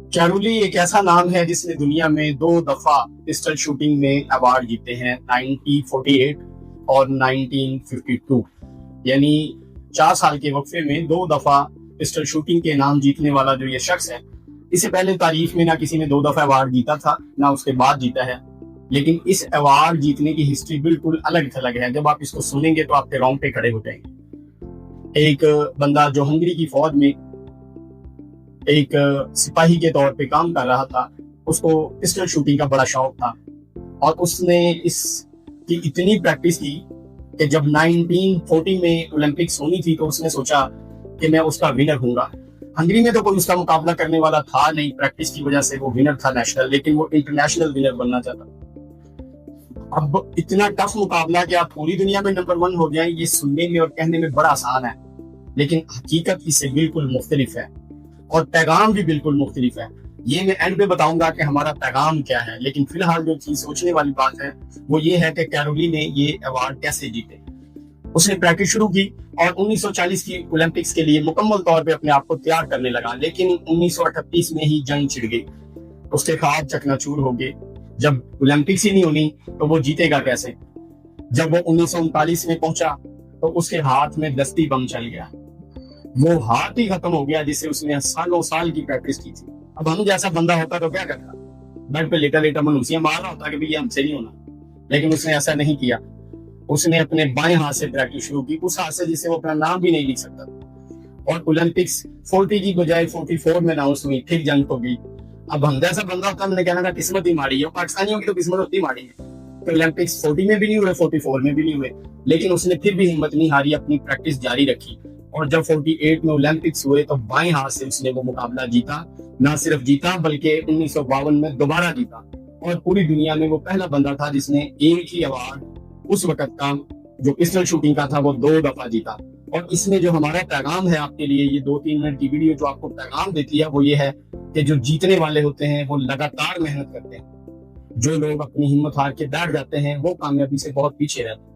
Caroli एक ऐसा नाम है जिसने दुनिया में 2 दफा पिस्टल शूटिंग में अवार्ड जीते हैं, 1948 और 1952। यानी 4 साल के वक्फे में 2 दफा पिस्टल शूटिंग के नाम जीतने वाला जो ये शख्स है, इससे पहले तारीख में ना किसी ने 2 दफा अवार्ड जीता था ना उसके बाद जीता है। लेकिन इस अवार्ड जीतने की हिस्ट्री बिल्कुल अलग थलग है। जब आप इसको सुनेंगे तो आपके रोंगटे खड़े हो जाएंगे। एक बंदा जो हंगरी की फौज में एक सिपाही के तौर पे काम कर रहा था, उसको पिस्टल शूटिंग का बड़ा शौक था और उसने इसकी इतनी प्रैक्टिस की कि जब 1940 में ओलंपिक्स होनी थी तो उसने सोचा कि मैं उसका विनर हूंगा। हंगरी में तो कोई उसका मुकाबला करने वाला था नहीं, प्रैक्टिस की वजह से वो विनर था नेशनल, लेकिन वो इंटरनेशनल विनर बनना चाहता। अब इतना टफ मुकाबला कि आप पूरी दुनिया में नंबर 1 हो जाए, ये सुनने में और कहने में बड़ा आसान है, लेकिन हकीकत इससे बिल्कुल मुख्तलिफ है और पैगाम भी बिल्कुल मुख्तलिफ है। ये मैं एंड पे बताऊंगा कि हमारा पैगाम क्या है, लेकिन फिलहाल जो चीज सोचने वाली बात है वो ये है कि कैरोली ने ये अवार्ड कैसे जीते। उसने प्रैक्टिस शुरू की और 1940 की ओलंपिक्स के लिए मुकम्मल तौर पे अपने आप को तैयार करने लगा, लेकिन 1938 में ही जंग छिड़ गई। उसके ख्वाब चकनाचूर हो गए। जब ओलंपिक्स ही नहीं होनी तो वो जीतेगा कैसे। जब वो 1939 में पहुंचा तो उसके हाथ में दस्ती बम चल गया। वो हाथ ही खत्म हो गया जिससे उसने सालों साल की प्रैक्टिस की थी। अब हम जैसा बंदा होता तो क्या करता, बेड पे लेटा लेटा मनूसियां मार रहा होता कि भैया हमसे नहीं होना, लेकिन उसने ऐसा नहीं किया। उसने अपने बाएं हाथ से प्रैक्टिस शुरू की, उस हाथ से जिससे वो अपना नाम भी नहीं लिख सकता। और ओलंपिक्स 40 की बजाय 44 में अनाउंस हुई, फिर जंग हो गई। अब हम जैसा बंदा होता हमने कहना था किस्मत ही मारी है, पाकिस्तानियों की तो किस्मत होती मारी है। तो ओलंपिक्स 40 में भी नहीं हुए, 44 में भी नहीं हुए, लेकिन उसने फिर भी हिम्मत नहीं हारी, अपनी प्रैक्टिस जारी रखी। और जब 48 में ओलंपिक्स हुए तो बाएं हाथ से उसने वो मुकाबला जीता। ना सिर्फ जीता बल्कि 1952 में दोबारा जीता और पूरी दुनिया में वो पहला बंदा था जिसने एक ही अवार्ड उस वक्त का जो पिस्टल शूटिंग का था वो 2 दफा जीता। और इसमें जो हमारा पैगाम है आपके लिए, ये 2-3 मिनट की वीडियो जो आपको पैगाम देती है वो ये है कि जो जीतने वाले होते हैं वो लगातार मेहनत करते हैं। जो लोग अपनी हिम्मत हार के बैठ जाते हैं वो कामयाबी से बहुत पीछे रहते हैं।